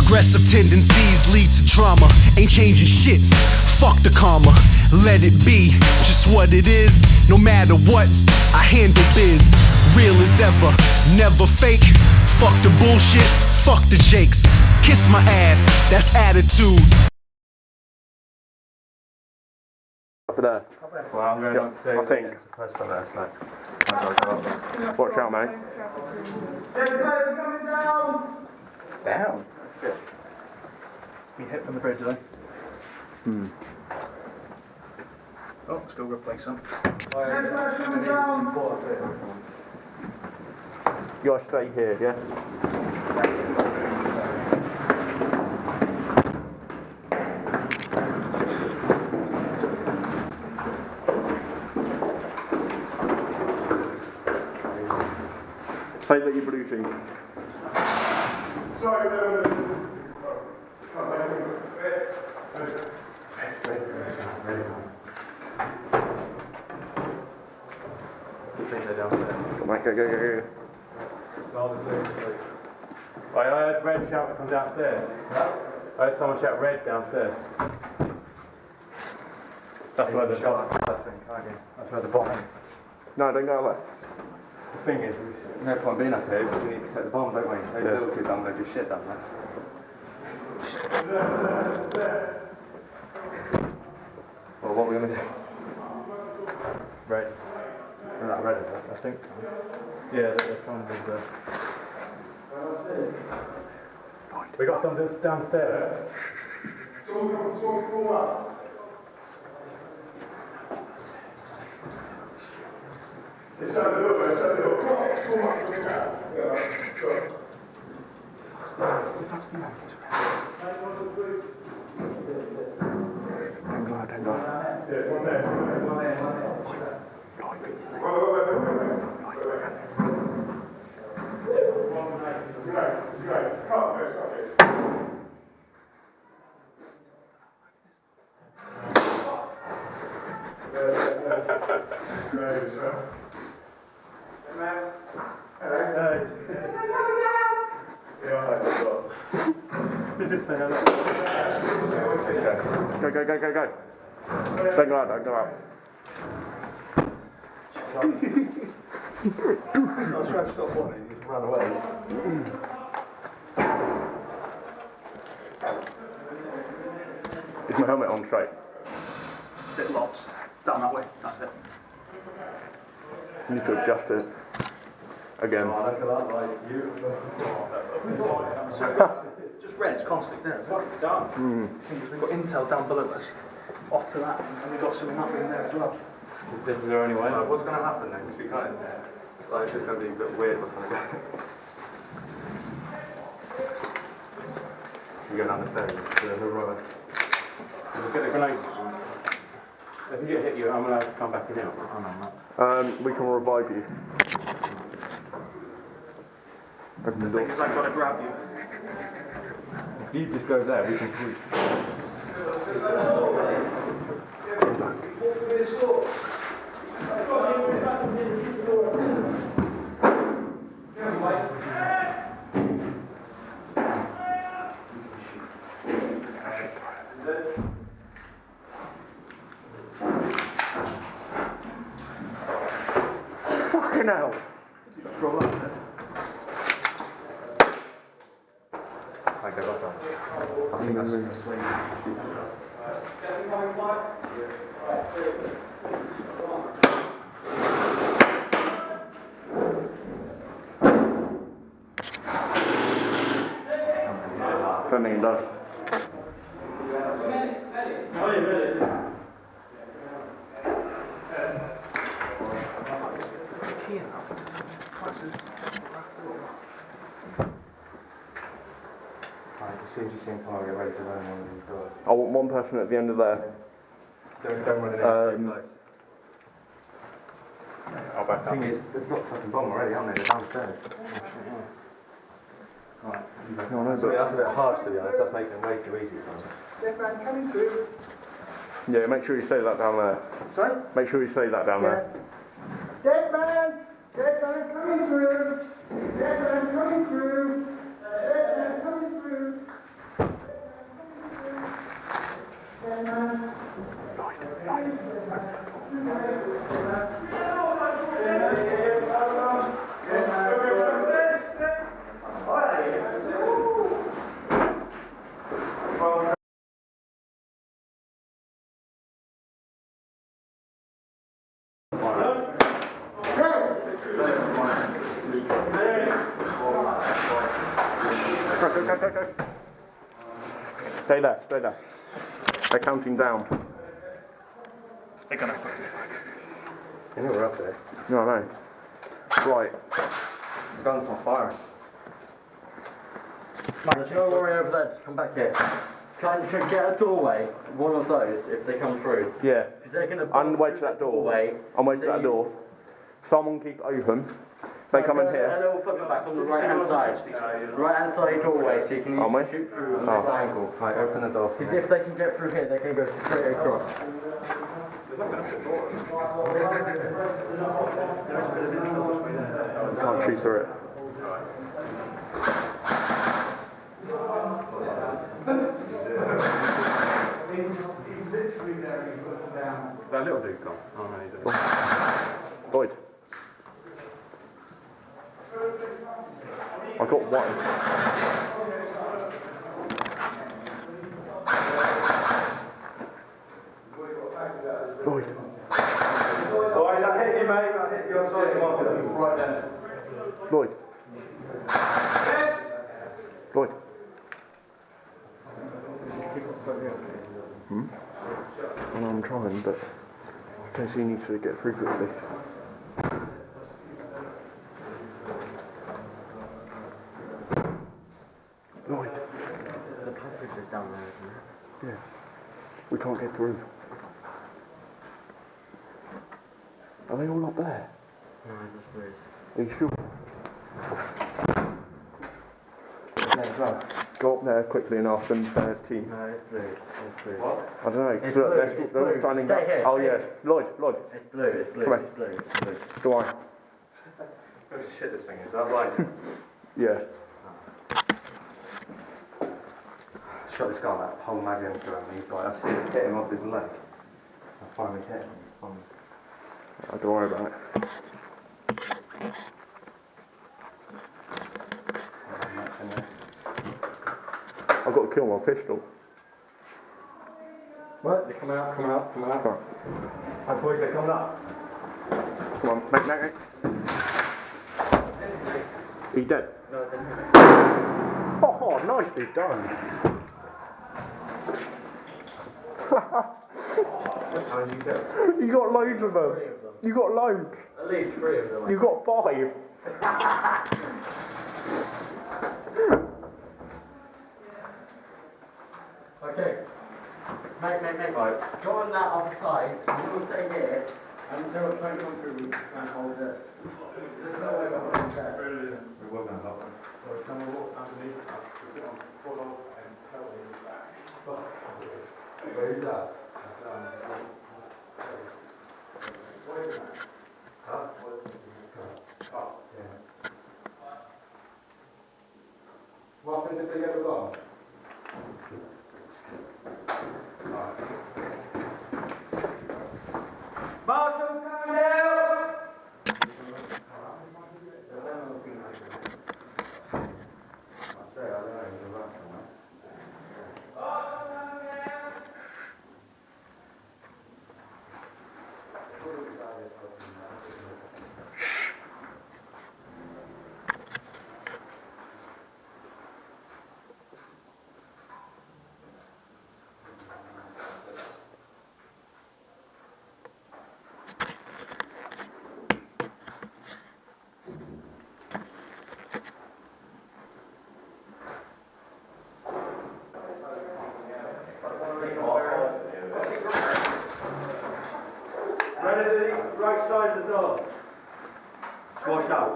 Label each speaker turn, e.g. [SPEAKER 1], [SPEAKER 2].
[SPEAKER 1] Aggressive tendencies lead to trauma. Ain't changing shit, fuck the karma. Let it be, just what it is. No matter what, I handle biz. Real as ever, never fake. Fuck the bullshit, fuck the jakes. Kiss my ass, that's attitude.
[SPEAKER 2] Up there.
[SPEAKER 3] Well, I'm going to say
[SPEAKER 2] I think.
[SPEAKER 3] press on there, so.
[SPEAKER 2] Watch out, mate.
[SPEAKER 4] Coming down!
[SPEAKER 3] Down? Good. We hit from the bridge, though. Oh, let's go replace them.
[SPEAKER 4] Coming down!
[SPEAKER 2] You're straight here, yeah? Say that you're blue team.
[SPEAKER 4] Sorry,
[SPEAKER 2] Mate, go.
[SPEAKER 3] Right, I heard Red shout from downstairs. I heard someone shout Red downstairs. That's where the shot. That's where the bomb is.
[SPEAKER 2] No, don't go away.
[SPEAKER 3] The thing is, there's no point being up here because we need to protect the bomb, don't we? Those little kids aren't going to do shit down there. Well, what are we going to do? Red. That red is it, I think. Yeah, they're trying to do we got some downstairs.
[SPEAKER 2] Hang on. Go. Don't go out.
[SPEAKER 3] I was trying to stop one and he just ran away.
[SPEAKER 2] Is my helmet on straight?
[SPEAKER 3] Bit lots. Down that way, that's it.
[SPEAKER 2] You need to adjust it. Again.
[SPEAKER 3] Just red's constantly there. It's done. We've got intel down below us. Off to that, and we've got something up in there as well. This is the only way. What's going to happen then? Because we can't. It's like it's going to be a bit weird what's going to go. We go down the ferry to the road. We'll get a grenade. If you get hit you, I'm going to have to come back in here.
[SPEAKER 2] We can revive you. Open the door.
[SPEAKER 3] The thing is, I've got to grab you. If you just go there, we can push.
[SPEAKER 2] Fucking hell!
[SPEAKER 3] Just roll up there. I go back on. I think that's the swing.
[SPEAKER 2] Don't think it does.
[SPEAKER 3] As soon as you see him come out, get ready to run one of these doors.
[SPEAKER 2] I want one person at the end of there.
[SPEAKER 3] Don't run in there.
[SPEAKER 2] I'll back
[SPEAKER 3] The thing is, they've got a fucking bomb already, haven't they? They're downstairs. Right.
[SPEAKER 2] No, no,
[SPEAKER 3] So that's a bit harsh, to be honest. That's making it way too easy for them.
[SPEAKER 4] Dead man coming through.
[SPEAKER 2] Yeah, make sure you stay that down there.
[SPEAKER 4] Sorry?
[SPEAKER 2] Make sure you stay that down there.
[SPEAKER 4] Dead man coming through. Dead man coming through. Dead man coming through.
[SPEAKER 2] Go. Stay there, stay there. They're counting down.
[SPEAKER 3] They're gonna.
[SPEAKER 2] You know we're up there. No, I know. Right.
[SPEAKER 5] The gun's not firing. There's no worry over there, just come back here. Try and get a doorway, one of those, if they come through.
[SPEAKER 2] Yeah.
[SPEAKER 5] Because they're going to
[SPEAKER 2] I'm wait to that door.
[SPEAKER 5] doorway.
[SPEAKER 2] I'm waiting to that door. Someone keep it open. If they come in here.
[SPEAKER 5] A little foot back on the right hand side. Right hand side doorway, so you can use shoot through on this angle.
[SPEAKER 2] Right, open the door.
[SPEAKER 5] Because if they can get through here, they can go straight across.
[SPEAKER 2] You can't shoot through it.
[SPEAKER 3] That little dude gone. Oh, no, he's
[SPEAKER 2] Lloyd. I got one. Lloyd.
[SPEAKER 6] Sorry, that hit you, mate. That hit you. Sorry, come on. Right then.
[SPEAKER 2] Lloyd. Lloyd. I know I'm trying, but I don't see you need to get through quickly. Lloyd.
[SPEAKER 5] The package is down there, isn't it?
[SPEAKER 2] Yeah. We can't get through. Are they all up there?
[SPEAKER 5] No, just Bruce.
[SPEAKER 2] Are you sure? Go up there quickly and ask them team.
[SPEAKER 5] No, it's Bruce. It's Bruce.
[SPEAKER 2] I don't know.
[SPEAKER 5] It's
[SPEAKER 2] Look,
[SPEAKER 5] blue,
[SPEAKER 2] they're
[SPEAKER 5] it's
[SPEAKER 2] all
[SPEAKER 5] blue.
[SPEAKER 2] standing
[SPEAKER 5] Stay
[SPEAKER 2] up.
[SPEAKER 5] here,
[SPEAKER 2] Oh
[SPEAKER 5] stay
[SPEAKER 2] yeah,
[SPEAKER 5] here.
[SPEAKER 2] Lloyd.
[SPEAKER 5] It's blue, it's blue,
[SPEAKER 2] Come
[SPEAKER 5] it's blue, it's blue.
[SPEAKER 2] Go on.
[SPEAKER 3] Oh shit, this thing is. That right.
[SPEAKER 2] Yeah.
[SPEAKER 6] Shot this guy that whole mag into him. He's like, I see it hit him off his leg. I finally hit him.
[SPEAKER 2] Don't worry about it. I've got to kill my pistol.
[SPEAKER 5] What? They're coming out, coming out, coming out.
[SPEAKER 2] Right.
[SPEAKER 6] My boys are coming up.
[SPEAKER 2] Come on, mate. He dead?
[SPEAKER 5] No, they're not.
[SPEAKER 2] Oh, nicely done. You got loads of them. You got loads.
[SPEAKER 5] At least 3 of them.
[SPEAKER 2] You got 5.
[SPEAKER 5] Okay. Mate. Right. Go on that other side, and we'll stay here, and until it's trying to come through, we can try and hold this. There's no way we're holding this.
[SPEAKER 6] We were going to help him.
[SPEAKER 3] Or someone walk underneath us, we sit on full on and tell him back.
[SPEAKER 6] Where's that? What happened if they get a bomb? Marshall coming out! Right at the right side of the door. Watch out.